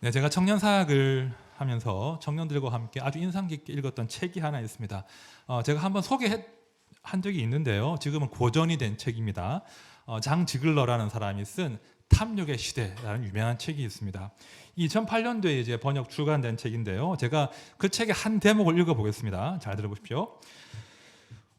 네, 제가 청년 사역을 하면서 청년들과 함께 아주 인상 깊게 읽었던 책이 하나 있습니다. 제가 한번 소개한 적이 있는데요. 지금은 고전이 된 책입니다. 장 지글러라는 사람이 쓴 탐욕의 시대라는 유명한 책이 있습니다. 2008년도에 이제 번역 출간된 책인데요. 제가 그 책의 한 대목을 읽어보겠습니다. 잘 들어보십시오.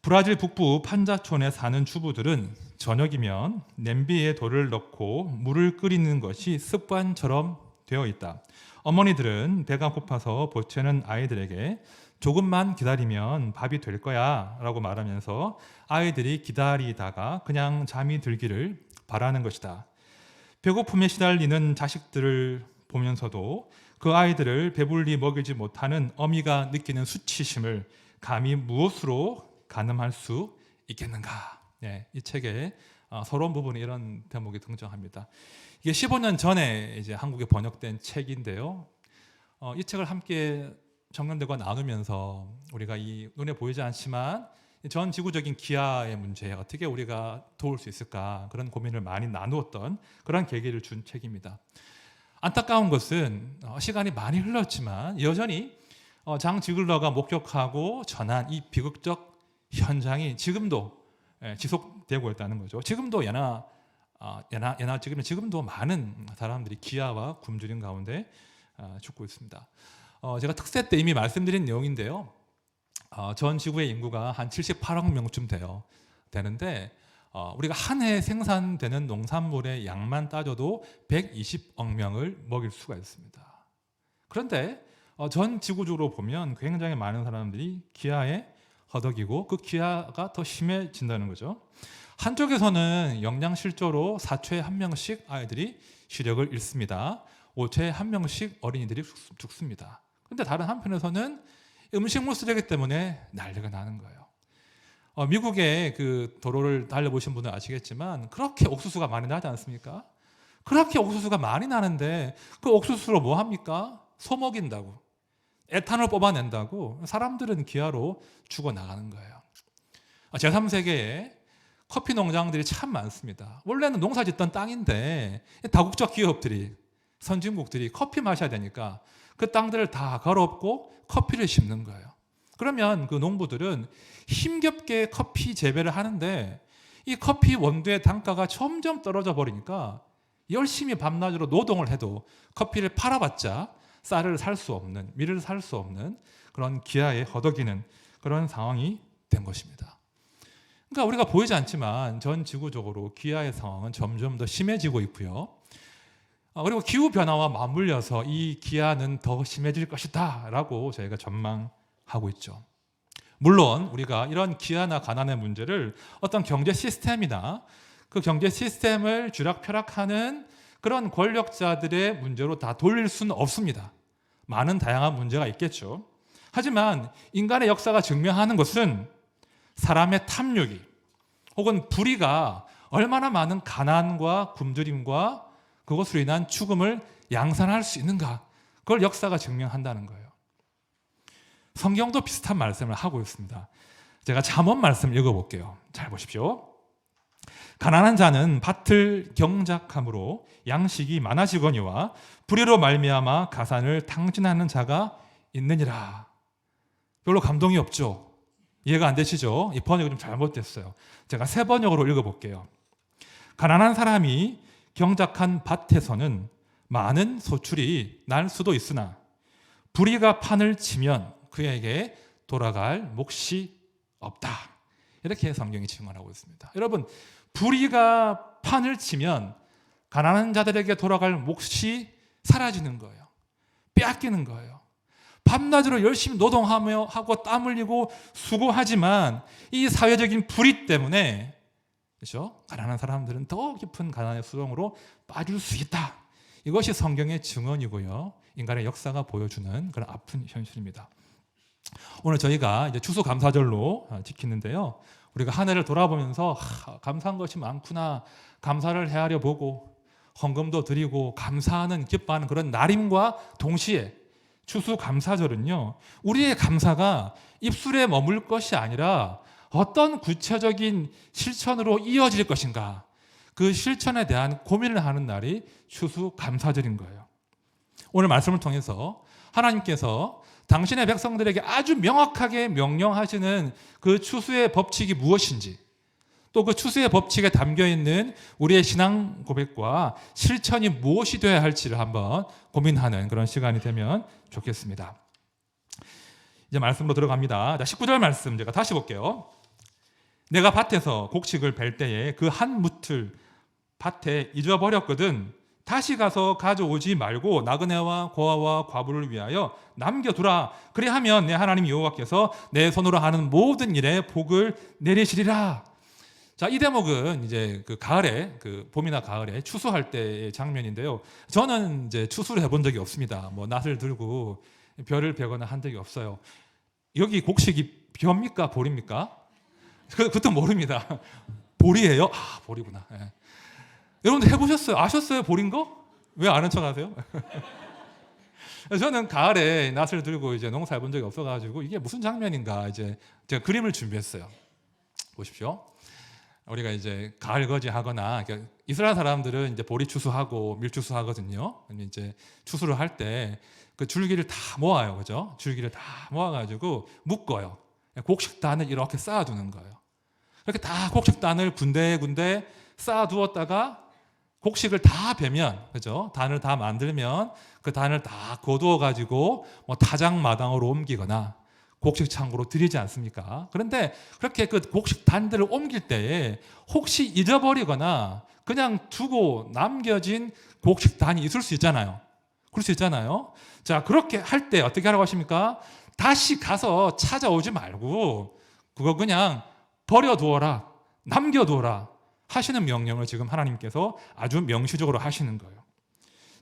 브라질 북부 판자촌에 사는 주부들은 저녁이면 냄비에 돌을 넣고 물을 끓이는 것이 습관처럼 되어 있다. 어머니들은 배가 고파서 보채는 아이들에게 조금만 기다리면 밥이 될 거야 라고 말하면서 아이들이 기다리다가 그냥 잠이 들기를 바라는 것이다. 배고픔에 시달리는 자식들을 보면서도 그 아이들을 배불리 먹이지 못하는 어미가 느끼는 수치심을 감히 무엇으로 가늠할 수 있겠는가? 네, 이 책의 서론 부분에 이런 대목이 등장합니다. 이게 15년 전에 이제 한국에 번역된 책인데요. 이 책을 함께 청년들과 나누면서 우리가 이 눈에 보이지 않지만 전 지구적인 기아의 문제에 어떻게 우리가 도울 수 있을까 그런 고민을 많이 나누었던 그런 계기를 준 책입니다. 안타까운 것은 시간이 많이 흘렀지만 여전히 장 지글러가 목격하고 전한 이 비극적 현장이 지금도 지속되고 있다는 거죠. 지금도 지금도 많은 사람들이 기아와 굶주림 가운데 죽고 있습니다. 제가 특세 때 이미 말씀드린 내용인데요. 전 지구의 인구가 한 78억 명쯤 되는데 우리가 한 해 생산되는 농산물의 양만 따져도 120억 명을 먹일 수가 있습니다. 그런데 전 지구적으로 보면 굉장히 많은 사람들이 기아에 허덕이고 그 기아가 더 심해진다는 거죠. 한쪽에서는 영양실조로 4초에 한 명씩 아이들이 시력을 잃습니다. 5초에 한 명씩 어린이들이 죽습니다. 그런데 다른 한편에서는 음식물 쓰레기 때문에 난리가 나는 거예요. 미국의 그 도로를 달려보신 분은 아시겠지만 그렇게 옥수수가 많이 나지 않습니까? 그렇게 옥수수가 많이 나는데 그 옥수수로 뭐 합니까? 소먹인다고, 에탄올 뽑아낸다고 사람들은 기아로 죽어나가는 거예요. 제3세계에 커피 농장들이 참 많습니다. 원래는 농사 짓던 땅인데 다국적 기업들이, 선진국들이 커피 마셔야 되니까 그 땅들을 다 갈아엎고 커피를 심는 거예요. 그러면 그 농부들은 힘겹게 커피 재배를 하는데 이 커피 원두의 단가가 점점 떨어져 버리니까 열심히 밤낮으로 노동을 해도 커피를 팔아봤자 쌀을 살 수 없는, 밀을 살 수 없는 그런 기아에 허덕이는 그런 상황이 된 것입니다. 그러니까 우리가 보이지 않지만 전 지구적으로 기아의 상황은 점점 더 심해지고 있고요. 그리고 기후변화와 맞물려서 이 기아는 더 심해질 것이다 라고 저희가 전망하고 있죠. 물론 우리가 이런 기아나 가난의 문제를 어떤 경제 시스템이나 그 경제 시스템을 쥐락펴락하는 그런 권력자들의 문제로 다 돌릴 수는 없습니다. 많은 다양한 문제가 있겠죠. 하지만 인간의 역사가 증명하는 것은 사람의 탐욕이 혹은 불의가 얼마나 많은 가난과 굶주림과 그것으로 인한 죽음을 양산할 수 있는가, 그걸 역사가 증명한다는 거예요. 성경도 비슷한 말씀을 하고 있습니다. 제가 잠언 말씀 읽어볼게요. 잘 보십시오. 가난한 자는 밭을 경작함으로 양식이 많아지거니와 불의로 말미암아 가산을 탕진하는 자가 있느니라. 별로 감동이 없죠? 이해가 안 되시죠? 이 번역이 좀 잘못됐어요. 제가 새 번역으로 읽어볼게요. 가난한 사람이 경작한 밭에서는 많은 소출이 날 수도 있으나 불의가 판을 치면 그에게 돌아갈 몫이 없다. 이렇게 성경이 증언하고 있습니다. 여러분, 불의가 판을 치면 가난한 자들에게 돌아갈 몫이 사라지는 거예요. 빼앗기는 거예요. 밤낮으로 열심히 노동하며 하고 땀 흘리고 수고하지만 이 사회적인 불의 때문에, 그렇죠? 가난한 사람들은 더 깊은 가난의 수렁으로 빠질 수 있다. 이것이 성경의 증언이고요. 인간의 역사가 보여주는 그런 아픈 현실입니다. 오늘 저희가 이제 추수감사절로 지키는데요. 우리가 한 해를 돌아보면서 감사한 것이 많구나, 감사를 헤아려 보고 헌금도 드리고 감사하는, 기뻐하는 그런 날임과 동시에 추수감사절은요, 우리의 감사가 입술에 머물 것이 아니라 어떤 구체적인 실천으로 이어질 것인가, 그 실천에 대한 고민을 하는 날이 추수감사절인 거예요. 오늘 말씀을 통해서 하나님께서 당신의 백성들에게 아주 명확하게 명령하시는 그 추수의 법칙이 무엇인지, 또 그 추수의 법칙에 담겨 있는 우리의 신앙 고백과 실천이 무엇이 되어야 할지를 한번 고민하는 그런 시간이 되면 좋겠습니다. 이제 말씀으로 들어갑니다. 자, 19절 말씀 제가 다시 볼게요. 내가 밭에서 곡식을 벨 때에 그 한 뭇을 밭에 잊어버렸거든. 다시 가서 가져오지 말고 나그네와 고아와 과부를 위하여 남겨두라. 그리하면 내 하나님 여호와께서 내 손으로 하는 모든 일에 복을 내리시리라. 자, 이 대목은 이제 그 가을에, 그 봄이나 가을에 추수할 때의 장면인데요. 저는 이제 추수를 해본 적이 없습니다. 뭐 낫을 들고 벼를 베거나 한 적이 없어요. 여기 곡식이 벼입니까? 보리입니까? 그것도 모릅니다. 보리예요? 아, 보리구나. 예. 여러분들 해보셨어요? 아셨어요? 보린 거? 왜 아는 척 하세요? 저는 가을에 낫을 들고 이제 농사 해본 적이 없어가지고 이게 무슨 장면인가 이제 제가 그림을 준비했어요. 보십시오. 우리가 이제 가을 거지하거나 이스라엘 사람들은 이제 보리 추수하고 밀 추수하거든요. 이제 추수를 할 때 그 줄기를 다 모아요, 그죠? 줄기를 다 모아가지고 묶어요. 곡식단을 이렇게 쌓아두는 거예요. 이렇게 다 곡식단을 군데군데 쌓아두었다가 곡식을 다 베면, 그죠? 단을 다 만들면 그 단을 다 거두어 가지고 뭐 타작 마당으로 옮기거나 곡식 창고로 들이지 않습니까? 그런데 그렇게 그 곡식 단들을 옮길 때에 혹시 잊어버리거나 그냥 두고 남겨진 곡식 단이 있을 수 있잖아요. 그럴 수 있잖아요. 자, 그렇게 할 때 어떻게 하라고 하십니까? 다시 가서 찾아오지 말고 그거 그냥 버려두어라, 남겨두어라 하시는 명령을 지금 하나님께서 아주 명시적으로 하시는 거예요.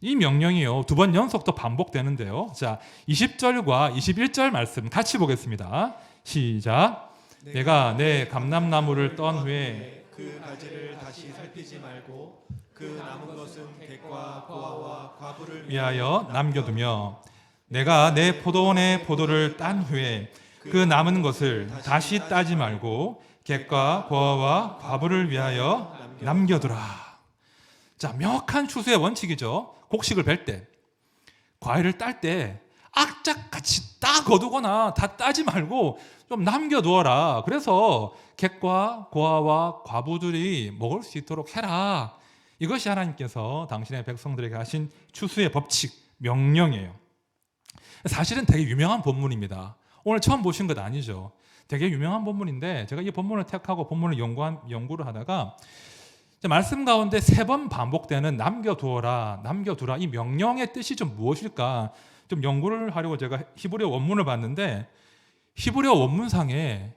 이 명령이요, 두 번 연속 또 반복되는데요. 자, 20절과 21절 말씀 같이 보겠습니다. 시작. 내가 내 감람나무를 떤 후에 그 가지를 다시 살피지 말고 그 남은 것은 객과 고아와 과부를 위하여 남겨두며 내가 내 포도원의 포도를 딴 후에 그 남은 것을 다시 따지 말고 객과 고아와 과부를 위하여 남겨두라. 자, 명확한 추수의 원칙이죠. 곡식을 벨 때, 과일을 딸 때 악착같이 다 거두거나 다 따지 말고 좀 남겨두어라. 그래서 객과 고아와 과부들이 먹을 수 있도록 해라. 이것이 하나님께서 당신의 백성들에게 하신 추수의 법칙, 명령이에요. 사실은 되게 유명한 본문입니다. 오늘 처음 보신 것 아니죠. 되게 유명한 본문인데 제가 이 본문을 택하고 본문을 연구를 하다가 말씀 가운데 3번 반복되는 남겨두어라, 남겨두라, 이 명령의 뜻이 좀 무엇일까 좀 연구를 하려고 제가 히브리어 원문을 봤는데 히브리어 원문상에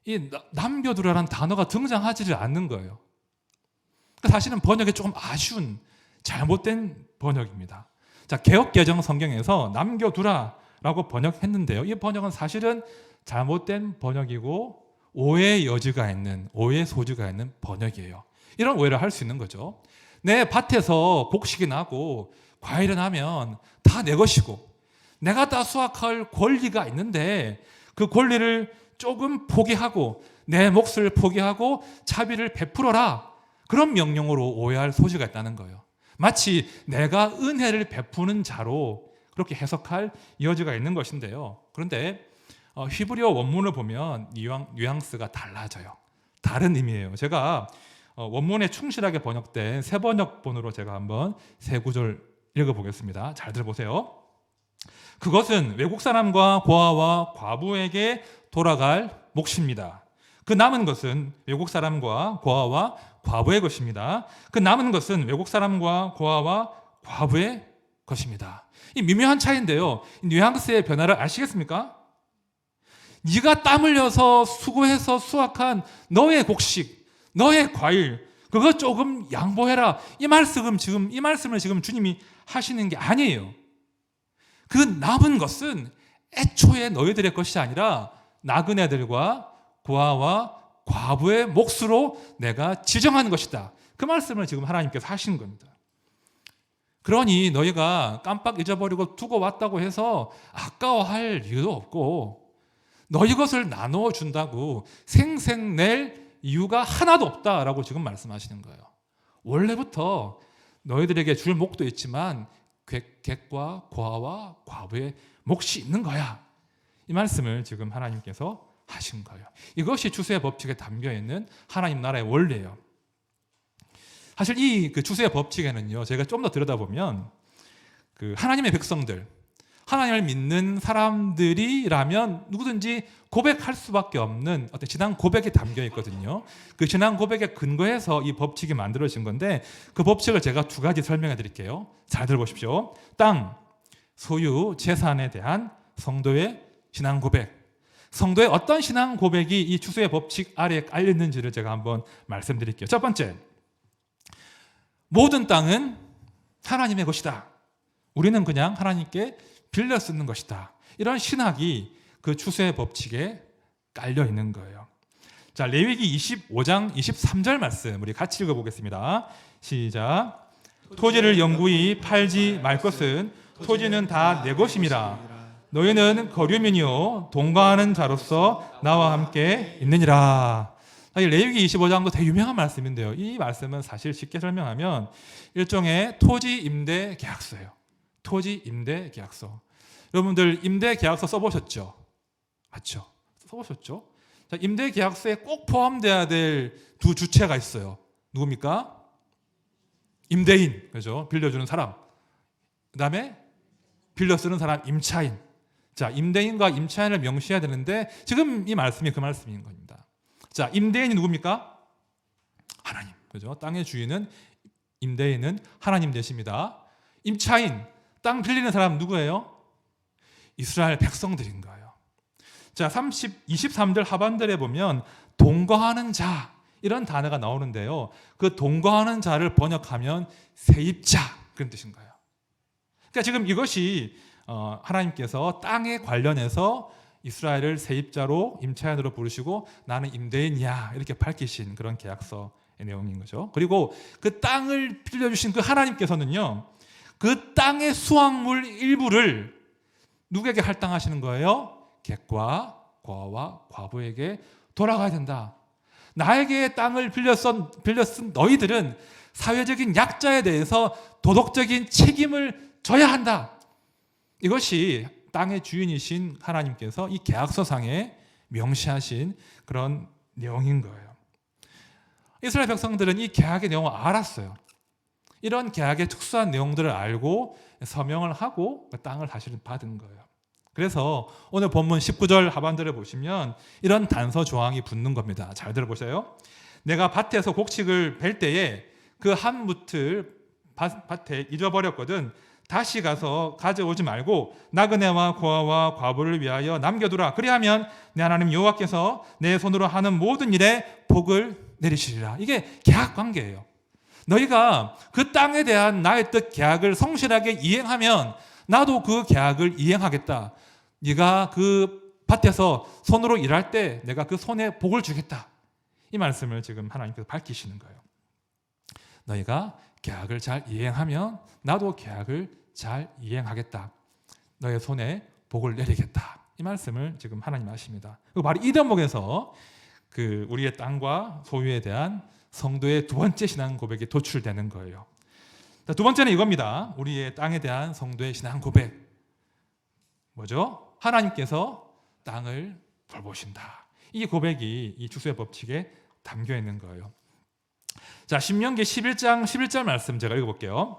이 남겨두라라는 단어가 등장하지를 않는 거예요. 사실은 번역이 조금 아쉬운 잘못된 번역입니다. 자, 개역개정 성경에서 남겨두라라고 번역했는데요. 이 번역은 사실은 잘못된 번역이고 오해의 여지가 있는, 오해의 소지가 있는 번역이에요. 이런 오해를 할 수 있는 거죠. 내 밭에서 곡식이 나고 과일이 나면 다 내 것이고 내가 다 수확할 권리가 있는데 그 권리를 조금 포기하고 내 몫을 포기하고 차비를 베풀어라. 그런 명령으로 오해할 소지가 있다는 거예요. 마치 내가 은혜를 베푸는 자로 그렇게 해석할 여지가 있는 것인데요. 그런데 히브리어 원문을 보면 뉘앙스가 달라져요. 다른 의미예요. 제가 원문에 충실하게 번역된 새 번역본으로 제가 한번 세 구절 읽어보겠습니다. 잘 들어보세요. 그것은 외국 사람과 고아와 과부에게 돌아갈 몫입니다. 그 남은 것은 외국 사람과 고아와 과부의 것입니다. 그 남은 것은 외국 사람과 고아와 과부의 것입니다. 이 미묘한 차이인데요. 이 뉘앙스의 변화를 아시겠습니까? 네가 땀 흘려서 수고해서 수확한 너의 곡식, 너의 과일, 그거 조금 양보해라. 이 말씀을 지금 주님이 하시는 게 아니에요. 그 남은 것은 애초에 너희들의 것이 아니라 나그네들과 고아와 과부의 몫으로 내가 지정한 것이다. 그 말씀을 지금 하나님께서 하신 겁니다. 그러니 너희가 깜빡 잊어버리고 두고 왔다고 해서 아까워할 이유도 없고 너희 것을 나누어 준다고 생색낼 이유가 하나도 없다라고 지금 말씀하시는 거예요. 원래부터 너희들에게 줄 목도 있지만 객과 고아와 과부의 몫이 있는 거야. 이 말씀을 지금 하나님께서 하신 거예요. 이것이 추수의 법칙에 담겨 있는 하나님 나라의 원리예요. 사실 이 추수의 법칙에는요, 제가 좀 더 들여다보면 하나님의 백성들, 하나님을 믿는 사람들이라면 누구든지 고백할 수밖에 없는 어떤 신앙 고백이 담겨 있거든요. 그 신앙 고백에 근거해서 이 법칙이 만들어진 건데, 그 법칙을 제가 두 가지 설명해 드릴게요. 잘 들어보십시오. 땅, 소유, 재산에 대한 성도의 신앙 고백. 성도의 어떤 신앙 고백이 이 추수의 법칙 아래에 깔려 있는지를 제가 한번 말씀드릴게요. 첫 번째, 모든 땅은 하나님의 것이다. 우리는 그냥 하나님께 빌려 쓰는 것이다. 이런 신학이 그 추수의 법칙에 깔려 있는 거예요. 자, 레위기 25장 23절 말씀 우리 같이 읽어보겠습니다. 시작. 토지를 영구히 팔지 말 것은 토지는 다 내 것임이라. 너희는 거류민이요 동거하는 자로서 나와 함께 있느니라. 레위기 25장도 되게 유명한 말씀인데요. 이 말씀은 사실 쉽게 설명하면 일종의 토지 임대 계약서예요. 토지 임대 계약서. 여러분들 임대 계약서 써보셨죠? 맞죠? 써보셨죠? 자, 임대 계약서에 꼭 포함돼야 될 두 주체가 있어요. 누굽니까? 임대인, 그죠? 빌려주는 사람. 그 다음에 빌려 쓰는 사람, 임차인. 자, 임대인과 임차인을 명시해야 되는데 지금 이 말씀이 그 말씀인 겁니다. 자, 임대인이 누굽니까? 하나님, 그죠? 땅의 주인은, 임대인은 하나님 되십니다. 임차인, 땅 빌리는 사람 누구예요? 이스라엘 백성들인 거예요. 자, 23절 하반절에 보면 동거하는 자 이런 단어가 나오는데요. 그 동거하는 자를 번역하면 세입자 그런 뜻인 거예요. 그러니까 지금 이것이 하나님께서 땅에 관련해서 이스라엘을 세입자로 임차인으로 부르시고 나는 임대인이야 이렇게 밝히신 그런 계약서의 내용인 거죠. 그리고 그 땅을 빌려주신 그 하나님께서는요, 그 땅의 수확물 일부를 누구에게 할당하시는 거예요? 객과 고아와 과부에게 돌아가야 된다. 나에게 땅을 빌려 쓴 너희들은 사회적인 약자에 대해서 도덕적인 책임을 져야 한다. 이것이 땅의 주인이신 하나님께서 이 계약서상에 명시하신 그런 내용인 거예요. 이스라엘 백성들은 이 계약의 내용을 알았어요. 이런 계약의 특수한 내용들을 알고 서명을 하고 땅을 사실은 받은 거예요. 그래서 오늘 본문 19절 하반절에 보시면 이런 단서 조항이 붙는 겁니다. 잘 들어보세요. 내가 밭에서 곡식을 벨 때에 그 한 뭇을 밭에 잊어버렸거든. 다시 가서 가져오지 말고 나그네와 고아와 과부를 위하여 남겨두라. 그리하면 내 하나님 여호와께서 내 손으로 하는 모든 일에 복을 내리시리라. 이게 계약 관계예요. 너희가 그 땅에 대한 나의 뜻 계약을 성실하게 이행하면 나도 그 계약을 이행하겠다. 네가 그 밭에서 손으로 일할 때 내가 그 손에 복을 주겠다. 이 말씀을 지금 하나님께서 밝히시는 거예요. 너희가 계약을 잘 이행하면 나도 계약을 잘 이행하겠다. 너의 손에 복을 내리겠다. 이 말씀을 지금 하나님 하십니다. 그리고 바로 이 대목에서 우리의 땅과 소유에 대한 성도의 두 번째 신앙 고백이 도출되는 거예요. 두 번째는 이겁니다. 우리의 땅에 대한 성도의 신앙 고백. 뭐죠? 하나님께서 땅을 돌보신다. 이 고백이 이 추수의 법칙에 담겨 있는 거예요. 자, 신명기 11장 11절 말씀 제가 읽어볼게요.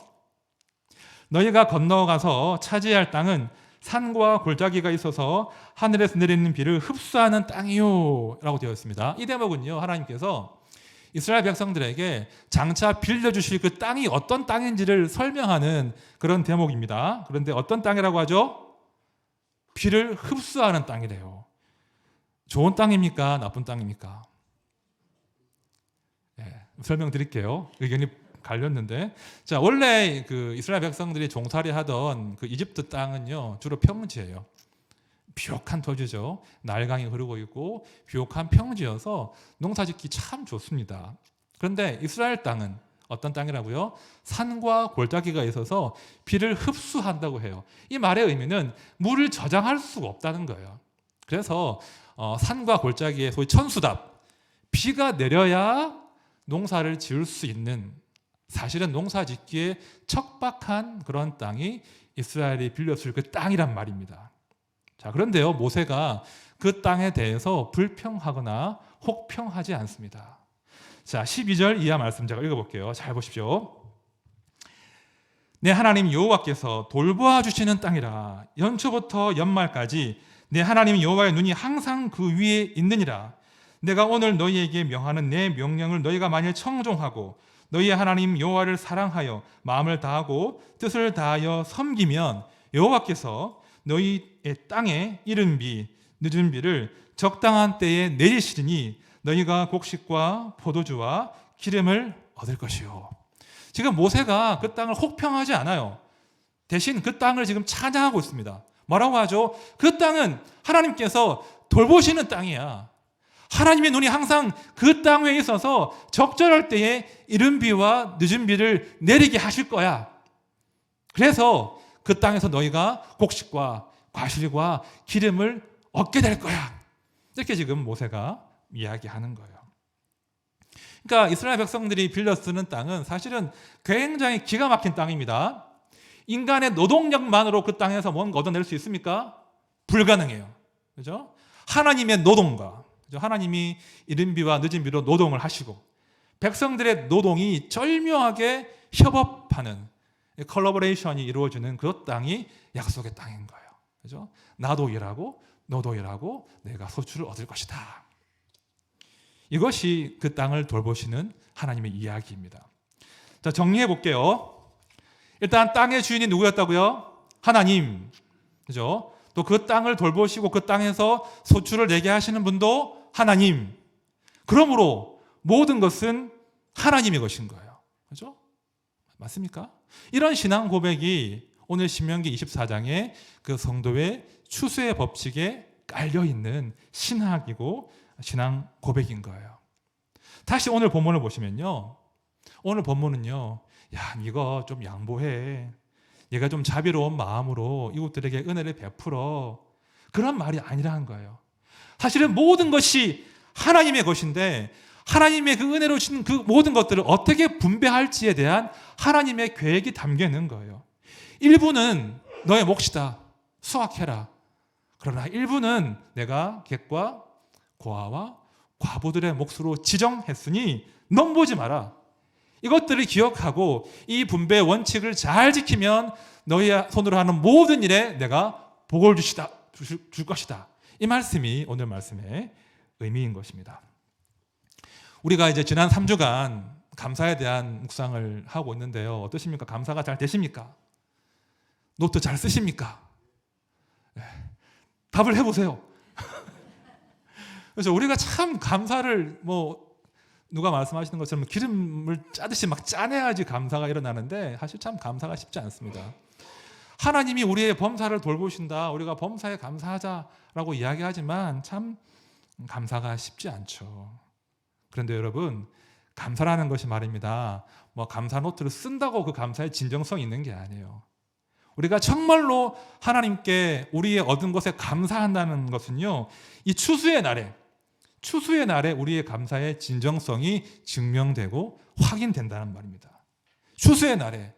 너희가 건너가서 차지할 땅은 산과 골짜기가 있어서 하늘에서 내리는 비를 흡수하는 땅이요 라고 되어 있습니다. 이 대목은요, 하나님께서 이스라엘 백성들에게 장차 빌려주실 그 땅이 어떤 땅인지를 설명하는 그런 대목입니다. 그런데 어떤 땅이라고 하죠? 비를 흡수하는 땅이래요. 좋은 땅입니까? 나쁜 땅입니까? 설명드릴게요. 의견이 갈렸는데, 자, 원래 이스라엘 백성들이 종살이 하던 이집트 땅은요 주로 평지예요. 비옥한 토지죠. 나일강이 흐르고 있고 비옥한 평지여서 농사짓기 참 좋습니다. 그런데 이스라엘 땅은 어떤 땅이라고요? 산과 골짜기가 있어서 비를 흡수한다고 해요. 이 말의 의미는 물을 저장할 수가 없다는 거예요. 그래서 산과 골짜기에 소위 천수답, 비가 내려야 농사를 지을 수 있는 사실은 농사짓기에 척박한 그런 땅이 이스라엘이 빌렸을 그 땅이란 말입니다. 자, 그런데요, 모세가 그 땅에 대해서 불평하거나 혹평하지 않습니다. 자, 12절 이하 말씀 제가 읽어볼게요. 잘 보십시오. 내 하나님 여호와께서 돌보아 주시는 땅이라. 연초부터 연말까지 내 하나님 여호와의 눈이 항상 그 위에 있느니라. 내가 오늘 너희에게 명하는 내 명령을 너희가 만일 청종하고 너희의 하나님 여호와를 사랑하여 마음을 다하고 뜻을 다하여 섬기면 여호와께서 너희의 땅에 이른 비 늦은 비를 적당한 때에 내리시리니 너희가 곡식과 포도주와 기름을 얻을 것이요. 지금 모세가 그 땅을 혹평하지 않아요. 대신 그 땅을 지금 찬양하고 있습니다. 뭐라고 하죠? 그 땅은 하나님께서 돌보시는 땅이야. 하나님의 눈이 항상 그 땅에 있어서 적절할 때에 이른 비와 늦은 비를 내리게 하실 거야. 그래서 그 땅에서 너희가 곡식과 과실과 기름을 얻게 될 거야. 이렇게 지금 모세가 이야기하는 거예요. 그러니까 이스라엘 백성들이 빌려 쓰는 땅은 사실은 굉장히 기가 막힌 땅입니다. 인간의 노동력만으로 그 땅에서 뭔가 얻어낼 수 있습니까? 불가능해요. 그죠? 하나님의 노동과, 그죠? 하나님이 이른 비와 늦은 비로 노동을 하시고 백성들의 노동이 절묘하게 협업하는 컬러버레이션이 이루어지는 그 땅이 약속의 땅인 거예요. 그죠? 나도 일하고 너도 일하고 내가 소출을 얻을 것이다. 이것이 그 땅을 돌보시는 하나님의 이야기입니다. 자, 정리해 볼게요. 일단 땅의 주인이 누구였다고요? 하나님. 그죠? 또 그 땅을 돌보시고 그 땅에서 소출을 내게 하시는 분도 하나님. 그러므로 모든 것은 하나님의 것인 거예요. 그죠? 맞습니까? 이런 신앙 고백이 오늘 신명기 24장에 그 성도의 추수의 법칙에 깔려 있는 신학이고 신앙 고백인 거예요. 다시 오늘 본문을 보시면요. 오늘 본문은요. 야, 이거 좀 양보해. 얘가 좀 자비로운 마음으로 이웃들에게 은혜를 베풀어. 그런 말이 아니라는 거예요. 사실은 모든 것이 하나님의 것인데 하나님의 그 은혜로 주신 그 모든 것들을 어떻게 분배할지에 대한 하나님의 계획이 담겨 있는 거예요. 일부는 너의 몫이다. 수확해라. 그러나 일부는 내가 객과 고아와 과부들의 몫으로 지정했으니 넘보지 마라. 이것들을 기억하고 이 분배 원칙을 잘 지키면 너희의 손으로 하는 모든 일에 내가 복을 줄 것이다. 이 말씀이 오늘 말씀의 의미인 것입니다. 우리가 이제 지난 3주간 감사에 대한 묵상을 하고 있는데요. 어떠십니까? 감사가 잘 되십니까? 노트 잘 쓰십니까? 네. 답을 해보세요. 그래서 우리가 참 감사를 누가 말씀하시는 것처럼 기름을 짜듯이 막 짜내야지 감사가 일어나는데 사실 참 감사가 쉽지 않습니다. 하나님이 우리의 범사를 돌보신다. 우리가 범사에 감사하자라고 이야기하지만 참 감사가 쉽지 않죠. 그런데 여러분, 감사라는 것이 말입니다. 감사 노트를 쓴다고 그 감사의 진정성이 있는 게 아니에요. 우리가 정말로 하나님께 우리의 얻은 것에 감사한다는 것은요, 이 추수의 날에 우리의 감사의 진정성이 증명되고 확인된다는 말입니다. 추수의 날에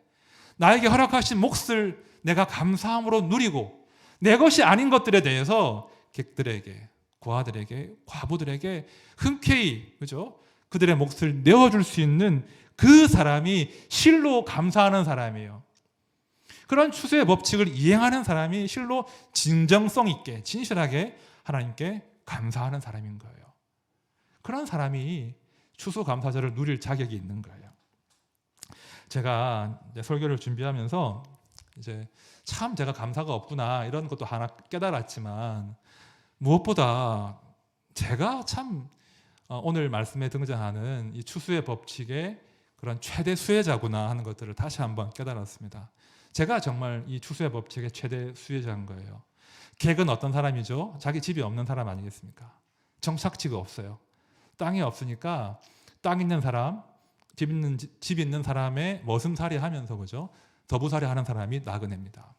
나에게 허락하신 몫을 내가 감사함으로 누리고 내 것이 아닌 것들에 대해서 객들에게, 고아들에게, 과부들에게 흔쾌히, 그죠? 그들의 몫을 내어줄 수 있는 그 사람이 실로 감사하는 사람이에요. 그런 추수의 법칙을 이행하는 사람이 실로 진정성 있게, 진실하게 하나님께 감사하는 사람인 거예요. 그런 사람이 추수감사절을 누릴 자격이 있는 거예요. 제가 이제 설교를 준비하면서 이제 참 제가 감사가 없구나 이런 것도 하나 깨달았지만 무엇보다 제가 참 오늘 말씀에 등장하는 이 추수의 법칙의 그런 최대 수혜자구나 하는 것들을 다시 한번 깨달았습니다. 제가 정말 이 추수의 법칙의 최대 수혜자인 거예요. 객은 어떤 사람이죠? 자기 집이 없는 사람 아니겠습니까? 정착지가 없어요. 땅이 없으니까 땅 있는 사람, 집 있는 사람의 머슴살이 하면서, 그죠? 더부살이 하는 사람이 나그네입니다.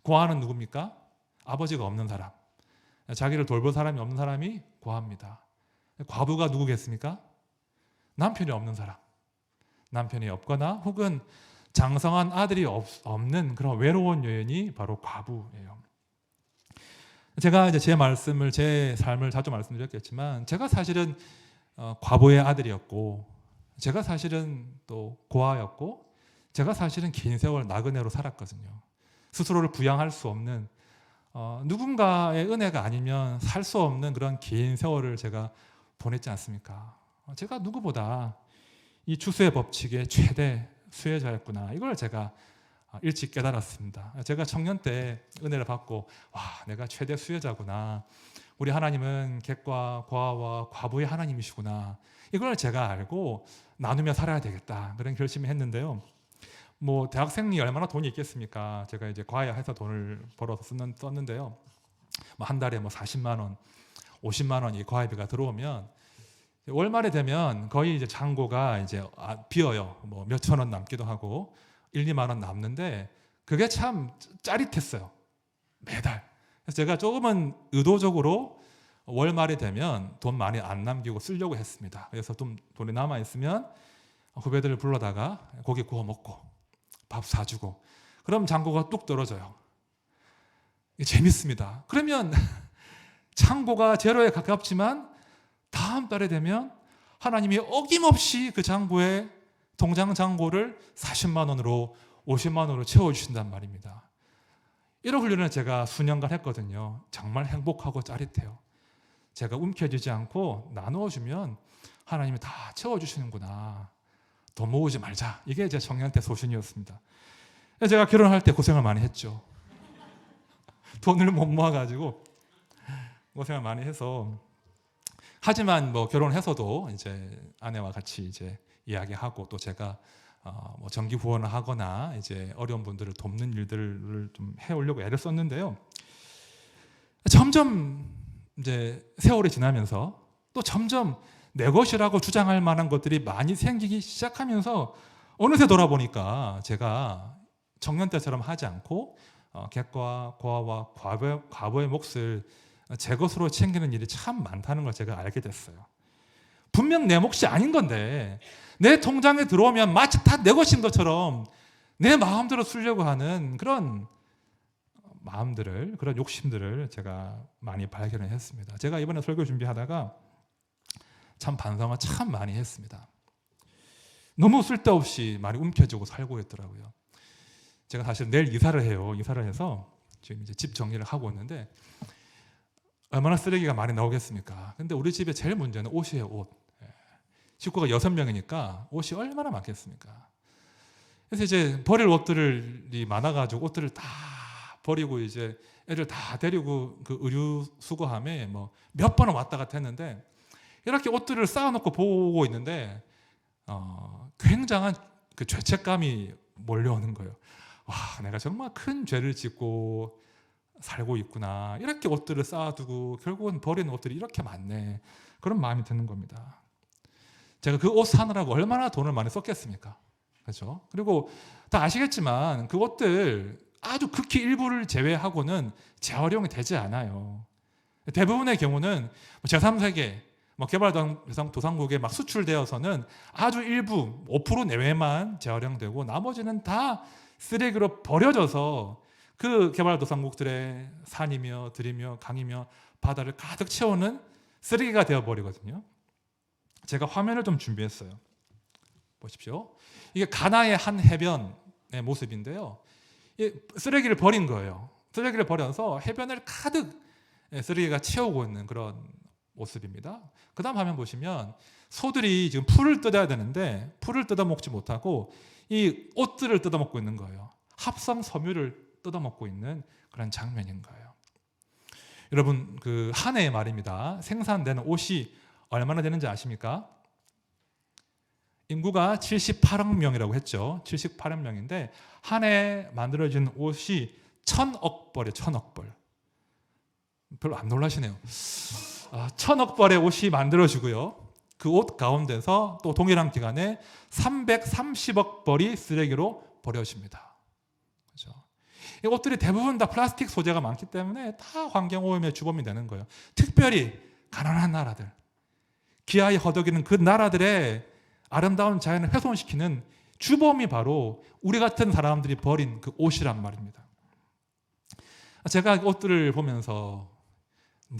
고아는 누굽니까? 아버지가 없는 사람. 자기를 돌볼 사람이 없는 사람이 고아입니다. 과부가 누구겠습니까? 남편이 없는 사람. 남편이 없거나 혹은 장성한 아들이 없는 그런 외로운 여인이 바로 과부예요. 제가 이제 제 삶을 자주 말씀드렸겠지만 제가 사실은 과부의 아들이었고, 제가 사실은 또 고아였고, 제가 사실은 긴 세월 나그네로 살았거든요. 스스로를 부양할 수 없는 누군가의 은혜가 아니면 살 수 없는 그런 긴 세월을 제가 보냈지 않습니까? 제가 누구보다 이 추수의 법칙의 최대 수혜자였구나, 이걸 제가 일찍 깨달았습니다. 제가 청년 때 은혜를 받고 내가 최대 수혜자구나, 우리 하나님은 객과 고아와 과부의 하나님이시구나, 이걸 제가 알고 나누며 살아야 되겠다, 그런 결심을 했는데요. 뭐 대학생이 얼마나 돈이 있겠습니까? 제가 이제 과외해서 돈을 벌어서 썼는데요. 뭐 한 달에 40만 원, 50만 원 이 과외비가 들어오면 월말에 되면 거의 이제 잔고가 이제 비어요. 뭐 몇천 원 남기도 하고 1, 2만 원 남는데 그게 참 짜릿했어요. 매달. 그래서 제가 조금은 의도적으로 월말이 되면 돈 많이 안 남기고 쓰려고 했습니다. 그래서 좀 돈이 남아 있으면 후배들을 불러다가 고기 구워 먹고 밥 사주고, 그럼 잔고가 뚝 떨어져요. 이게 재밌습니다. 그러면 잔고가 제로에 가깝지만 다음 달에 되면 하나님이 어김없이 그 잔고에 통장 잔고를 40만 원으로 50만 원으로 채워주신단 말입니다. 이런 훈련을 제가 수년간 했거든요. 정말 행복하고 짜릿해요. 제가 움켜쥐지 않고 나누어주면 하나님이 다 채워주시는구나, 더 모으지 말자, 이게 제 청년 때 소신이었습니다. 제가 결혼할 때 고생을 많이 했죠. 돈을 못 모아가지고 고생을 많이 해서, 하지만 뭐 결혼해서도 이제 아내와 같이 이제 이야기하고, 또 제가 뭐 정기 후원을 하거나 이제 어려운 분들을 돕는 일들을 좀 해오려고 애를 썼는데요. 점점 이제 세월이 지나면서 또 점점 내 것이라고 주장할 만한 것들이 많이 생기기 시작하면서 어느새 돌아보니까 제가 청년 때처럼 하지 않고 객과 고아와 과부의 몫을 제 것으로 챙기는 일이 참 많다는 걸 제가 알게 됐어요. 분명 내 몫이 아닌 건데 내 통장에 들어오면 마치 다 내 것인 것처럼 내 마음대로 쓰려고 하는 그런 마음들을, 그런 욕심들을 제가 많이 발견을 했습니다. 제가 이번에 설교 준비하다가 참 반성을 참 많이 했습니다. 너무 쓸데없이 많이 움켜쥐고 살고 있더라고요. 제가 사실 내일 이사를 해요. 이사를 해서 지금 이제 집 정리를 하고 있는데 얼마나 쓰레기가 많이 나오겠습니까? 근데 우리 집의 제일 문제는 옷이에요, 옷. 식구가 6명이니까 옷이 얼마나 많겠습니까? 그래서 이제 버릴 옷들이 많아가지고 옷들을 다 버리고 이제 애들 다 데리고 그 의류 수거함에 뭐 몇 번은 왔다 갔다 했는데, 이렇게 옷들을 쌓아놓고 보고 있는데 굉장한 그 죄책감이 몰려오는 거예요. 와, 내가 정말 큰 죄를 짓고 살고 있구나. 이렇게 옷들을 쌓아두고 결국은 버리는 옷들이 이렇게 많네. 그런 마음이 드는 겁니다. 제가 그 옷 사느라고 얼마나 돈을 많이 썼겠습니까? 그렇죠? 그리고 다 아시겠지만 그 옷들 아주 극히 일부를 제외하고는 재활용이 되지 않아요. 대부분의 경우는 제3세계 개발도상국에 막 수출되어서는 아주 일부 5% 내외만 재활용되고 나머지는 다 쓰레기로 버려져서 그 개발도상국들의 산이며 들이며 강이며 바다를 가득 채우는 쓰레기가 되어버리거든요. 제가 화면을 좀 준비했어요. 보십시오. 이게 가나의 한 해변의 모습인데요. 쓰레기를 버린 거예요. 쓰레기를 버려서 해변을 가득 쓰레기가 채우고 있는 그런 모습입니다. 그 다음 화면 보시면 소들이 지금 풀을 뜯어야 되는데 풀을 뜯어먹지 못하고 이 옷들을 뜯어먹고 있는 거예요. 합성 섬유를 뜯어먹고 있는 그런 장면인 거예요. 여러분, 그 한 해에 말입니다. 생산되는 옷이 얼마나 되는지 아십니까? 인구가 78억 명이라고 했죠. 78억 명인데 한 해에 만들어진 옷이 1000억 벌이에요. 1000억 벌. 별로 안 놀라시네요. 1000억 벌의 옷이 만들어지고요. 그 옷 가운데서 또 동일한 기간에 330억 벌이 쓰레기로 버려집니다. 그렇죠? 이 옷들이 대부분 다 플라스틱 소재가 많기 때문에 다 환경오염의 주범이 되는 거예요. 특별히 가난한 나라들, 기아에 허덕이는 그 나라들의 아름다운 자연을 훼손시키는 주범이 바로 우리 같은 사람들이 버린 그 옷이란 말입니다. 제가 옷들을 보면서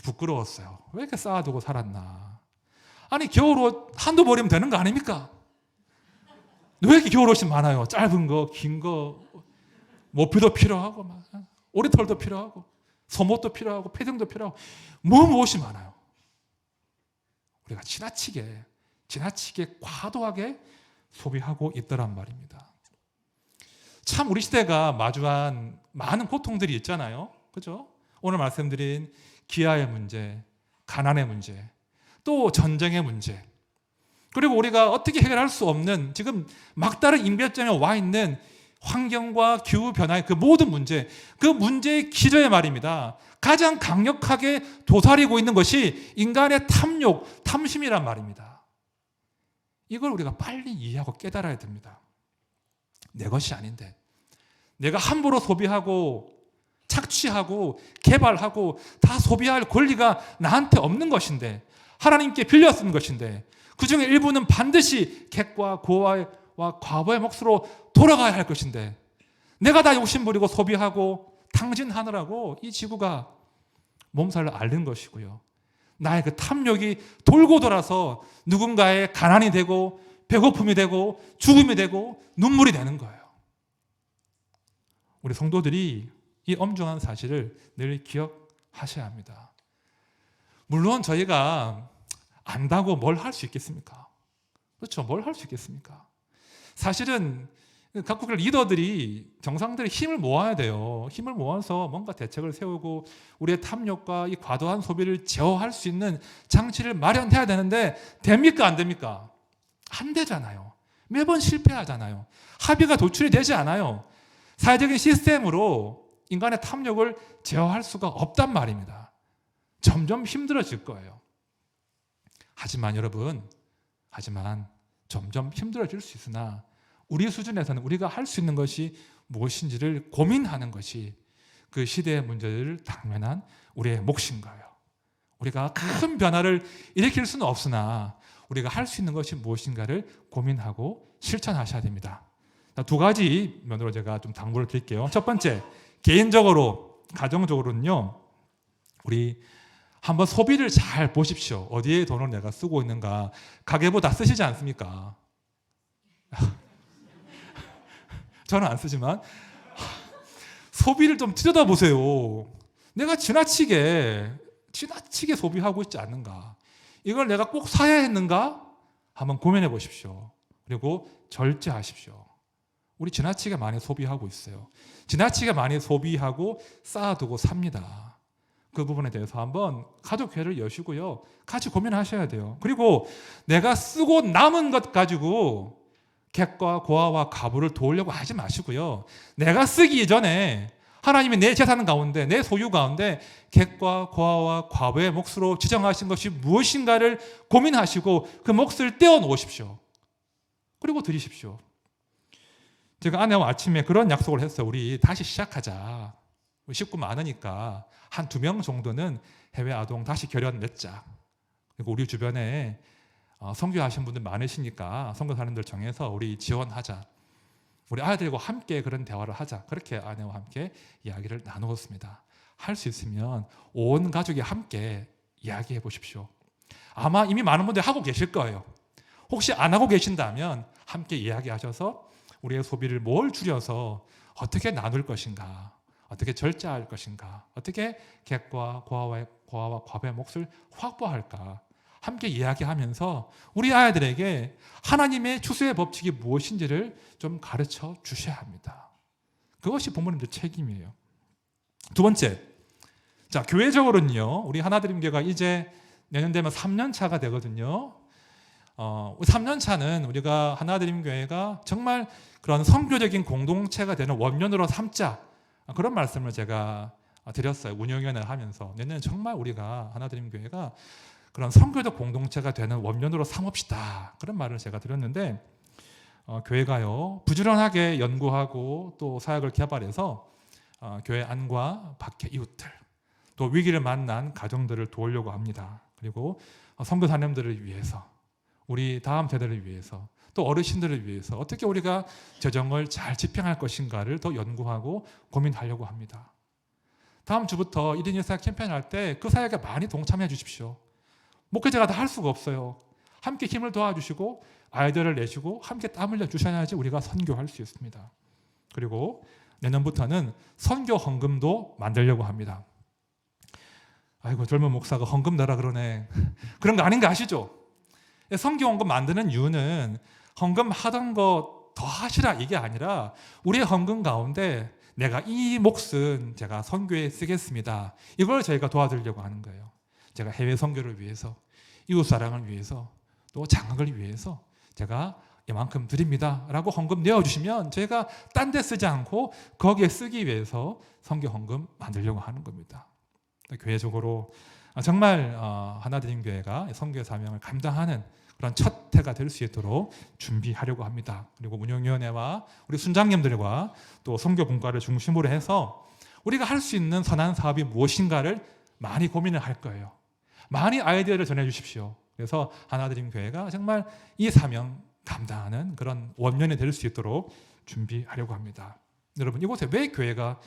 부끄러웠어요. 왜 이렇게 쌓아두고 살았나. 아니 겨울옷 한두 벌이면 되는 거 아닙니까? 왜 이렇게 겨울옷이 많아요? 짧은 거, 긴 거, 모피도 필요하고 막 오리털도 필요하고 속옷도 필요하고 패딩도 필요하고 뭐 무엇이 많아요. 우리가 지나치게 과도하게 소비하고 있더란 말입니다. 참 우리 시대가 마주한 많은 고통들이 있잖아요. 그죠? 오늘 말씀드린 기아의 문제, 가난의 문제, 또 전쟁의 문제, 그리고 우리가 어떻게 해결할 수 없는 지금 막다른 임계점에 와 있는 환경과 기후변화의 그 모든 문제, 그 문제의 기저에 말입니다. 가장 강력하게 도사리고 있는 것이 인간의 탐욕, 탐심이란 말입니다. 이걸 우리가 빨리 이해하고 깨달아야 됩니다. 내 것이 아닌데 내가 함부로 소비하고 착취하고 개발하고 다 소비할 권리가 나한테 없는 것인데 하나님께 빌려 쓴 것인데 그 중에 일부는 반드시 객과 고아와 과부의 몫으로 돌아가야 할 것인데 내가 다 욕심부리고 소비하고 탕진하느라고 이 지구가 몸살을 앓는 것이고요. 나의 그 탐욕이 돌고 돌아서 누군가의 가난이 되고 배고픔이 되고 죽음이 되고 눈물이 되는 거예요. 우리 성도들이 이 엄중한 사실을 늘 기억하셔야 합니다. 물론 저희가 안다고 뭘 할 수 있겠습니까? 그렇죠. 뭘 할 수 있겠습니까? 사실은 각국의 리더들이, 정상들이 힘을 모아야 돼요. 힘을 모아서 뭔가 대책을 세우고 우리의 탐욕과 이 과도한 소비를 제어할 수 있는 장치를 마련해야 되는데 됩니까? 안 됩니까? 안 되잖아요. 매번 실패하잖아요. 합의가 도출이 되지 않아요. 사회적인 시스템으로 인간의 탐욕을 제어할 수가 없단 말입니다. 점점 힘들어질 거예요. 하지만 여러분, 점점 힘들어질 수 있으나 우리 수준에서는 우리가 할 수 있는 것이 무엇인지를 고민하는 것이 그 시대의 문제를 당면한 우리의 몫인 거예요. 우리가 큰 변화를 일으킬 수는 없으나 우리가 할 수 있는 것이 무엇인가를 고민하고 실천하셔야 됩니다. 두 가지 면으로 제가 좀 당부를 드릴게요. 첫 번째, 개인적으로, 가정적으로는요, 우리 한번 소비를 잘 보십시오. 어디에 돈을 내가 쓰고 있는가. 가계부 다 쓰시지 않습니까? 저는 안 쓰지만 소비를 좀 들여다보세요. 내가 지나치게 소비하고 있지 않는가. 이걸 내가 꼭 사야 했는가? 한번 고민해 보십시오. 그리고 절제하십시오. 우리 지나치게 많이 소비하고 있어요. 지나치게 많이 소비하고 쌓아두고 삽니다. 그 부분에 대해서 한번 가족회를 여시고요. 같이 고민하셔야 돼요. 그리고 내가 쓰고 남은 것 가지고 객과 고아와 과부를 도우려고 하지 마시고요. 내가 쓰기 이전에 하나님이 내 재산 가운데, 내 소유 가운데 객과 고아와 과부의 몫으로 지정하신 것이 무엇인가를 고민하시고 그 몫을 떼어 놓으십시오. 그리고 드리십시오. 제가 아내와 아침에 그런 약속을 했어요. 우리 다시 시작하자. 식구 많으니까 한 2명 정도는 해외 아동 다시 결연 맺자. 그리고 우리 주변에 선교하신 분들 많으시니까 선교사님들 정해서 우리 지원하자. 우리 아이들과 함께 그런 대화를 하자. 그렇게 아내와 함께 이야기를 나누었습니다. 할 수 있으면 온 가족이 함께 이야기해 보십시오. 아마 이미 많은 분들이 하고 계실 거예요. 혹시 안 하고 계신다면 함께 이야기하셔서 우리의 소비를 뭘 줄여서 어떻게 나눌 것인가, 어떻게 절제할 것인가, 어떻게 객과 고아와 과부의 몫을 확보할까 함께 이야기하면서 우리 아이들에게 하나님의 추수의 법칙이 무엇인지를 좀 가르쳐 주셔야 합니다. 그것이 부모님들 책임이에요. 두 번째, 자, 교회적으로는요, 우리 하나드림교회가 이제 내년 되면 3년 차가 되거든요. 3년 차는 우리가 하나드림교회가 정말 그런 선교적인 공동체가 되는 원년으로 삼자, 그런 말씀을 제가 드렸어요. 운영위원회를 하면서 내년에 정말 우리가 하나드림교회가 그런 선교적 공동체가 되는 원년으로 삼읍시다. 그런 말을 제가 드렸는데 교회가요 부지런하게 연구하고 또 사역을 개발해서 교회 안과 밖의 이웃들, 또 위기를 만난 가정들을 도우려고 합니다. 그리고 선교사님들을 위해서, 우리 다음 세대를 위해서, 또 어르신들을 위해서 어떻게 우리가 재정을 잘 집행할 것인가를 더 연구하고 고민하려고 합니다. 다음 주부터 1인 1사역 캠페인 할 때 그 사역에 많이 동참해 주십시오. 목회자가 다 할 수가 없어요. 함께 힘을 도와주시고 아이디어를 내시고 함께 땀 흘려 주셔야지 우리가 선교할 수 있습니다. 그리고 내년부터는 선교 헌금도 만들려고 합니다. 아이고 젊은 목사가 헌금 내라 그러네. 그런 거 아닌 거 아시죠? 선교 헌금 만드는 이유는 헌금 하던 거 더 하시라 이게 아니라 우리의 헌금 가운데 내가 이 몫은 제가 선교에 쓰겠습니다. 이걸 저희가 도와드리려고 하는 거예요. 제가 해외 선교를 위해서, 이웃 사랑을 위해서, 또 장학을 위해서 제가 이만큼 드립니다 라고 헌금 내어주시면 저희가 딴 데 쓰지 않고 거기에 쓰기 위해서 선교 헌금 만들려고 하는 겁니다. 교회적으로 정말 하나드림교회가 선교 사명을 감당하는 그런 첫 해가 될 수 있도록 준비하려고 합니다. 그리고 운영위원회와 우리 순장님들과 또 선교 분과를 중심으로 해서 우리가 할 수 있는 선한 사업이 무엇인가를 많이 고민을 할 거예요. 많이 아이디어를 전해주십시오. 그래서 하나드림교회가 정말 이 사명 감당하는 그런 원년이 될 수 있도록 준비하려고 합니다. 여러분 이곳에 왜 교회가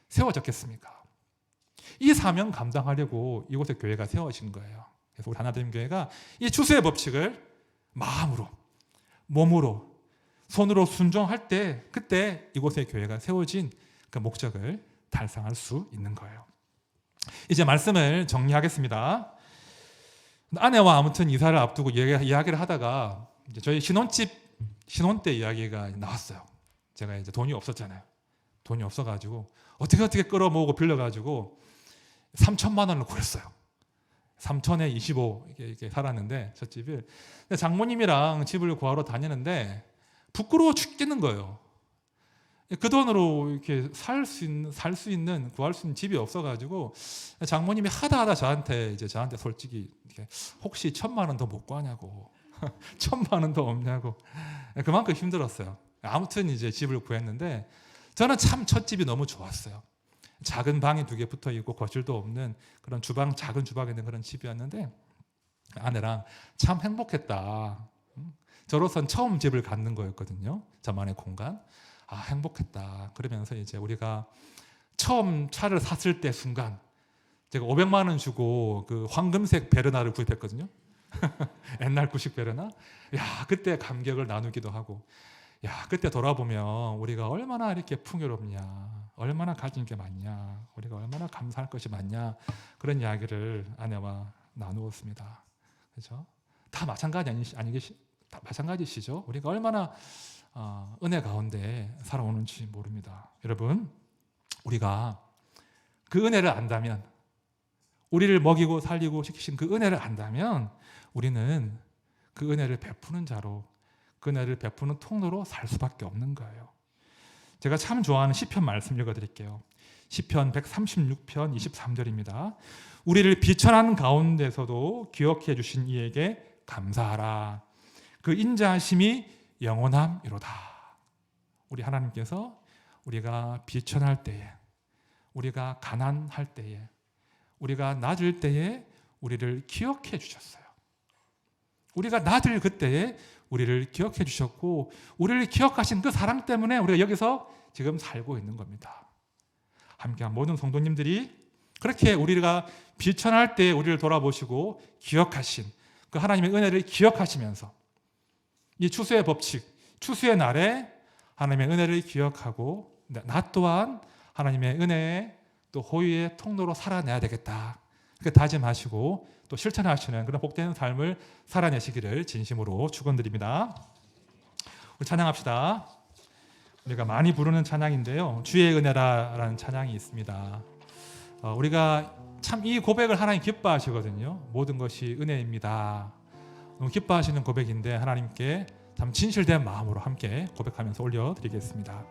세워졌겠습니까? 이 사명 감당하려고 이곳에 교회가 세워진 거예요. 그래서 우리 하나드림교회가 이 추수의 법칙을 마음으로, 몸으로, 손으로 순종할 때 그때 이곳에 교회가 세워진 그 목적을 달성할 수 있는 거예요. 이제 말씀을 정리하겠습니다. 아내와 아무튼 이사를 앞두고 이야기를 하다가 이제 저희 신혼 때 이야기가 나왔어요. 제가 이제 돈이 없었잖아요. 돈이 없어가지고 어떻게 끌어모으고 빌려가지고 3천만 원을 구했어요. 3천에 25 이렇게 살았는데 첫 집을. 근데 장모님이랑 집을 구하러 다니는데 부끄러워 죽겠는 거예요. 그 돈으로 이렇게 구할 수 있는 집이 없어가지고 장모님이 하다 저한테 솔직히 혹시 1,000만 원 더 못 구하냐고 1,000만 원 더 없냐고 그만큼 힘들었어요. 아무튼 이제 집을 구했는데 저는 참 첫 집이 너무 좋았어요. 작은 방이 2개 붙어 있고 거실도 없는 그런 작은 주방에 있는 그런 집이었는데 아내랑 참 행복했다. 저로선 처음 집을 갖는 거였거든요. 저만의 공간. 아 행복했다. 그러면서 이제 우리가 처음 차를 샀을 때 순간 제가 500만 원 주고 그 황금색 베르나를 구입했거든요. 옛날 구식 베르나. 야 그때 감격을 나누기도 하고 야 그때 돌아보면 우리가 얼마나 이렇게 풍요롭냐, 얼마나 가진 게 많냐, 우리가 얼마나 감사할 것이 많냐 그런 이야기를 아내와 나누었습니다. 그렇죠? 다 마찬가지시죠? 우리가 얼마나 은혜 가운데 살아오는지 모릅니다. 여러분, 우리가 그 은혜를 안다면, 우리를 먹이고 살리고 시키신 그 은혜를 안다면 우리는 그 은혜를 베푸는 자로, 그 은혜를 베푸는 통로로 살 수밖에 없는 거예요. 제가 참 좋아하는 시편 말씀 읽어드릴게요. 시편 136편 23절입니다. 우리를 비천한 가운데서도 기억해 주신 이에게 감사하라. 그 인자하심이 영원함이로다. 우리 하나님께서 우리가 비천할 때에, 우리가 가난할 때에, 우리가 낮을 때에 우리를 기억해 주셨어요. 우리가 낮을 그때에 우리를 기억해 주셨고 우리를 기억하신 그 사랑 때문에 우리가 여기서 지금 살고 있는 겁니다. 함께한 모든 성도님들이 그렇게 우리가 비천할 때 우리를 돌아보시고 기억하신 그 하나님의 은혜를 기억하시면서 이 추수의 법칙, 추수의 날에 하나님의 은혜를 기억하고 나 또한 하나님의 은혜의 또 호의의 통로로 살아내야 되겠다. 그렇게 다짐하시고 또 실천하시는 그런 복된 삶을 살아내시기를 진심으로 축원드립니다. 우리 찬양합시다. 우리가 많이 부르는 찬양인데요. 주의 은혜라라는 찬양이 있습니다. 우리가 참 이 고백을 하나님 기뻐하시거든요. 모든 것이 은혜입니다. 너무 기뻐하시는 고백인데 하나님께 참 진실된 마음으로 함께 고백하면서 올려드리겠습니다.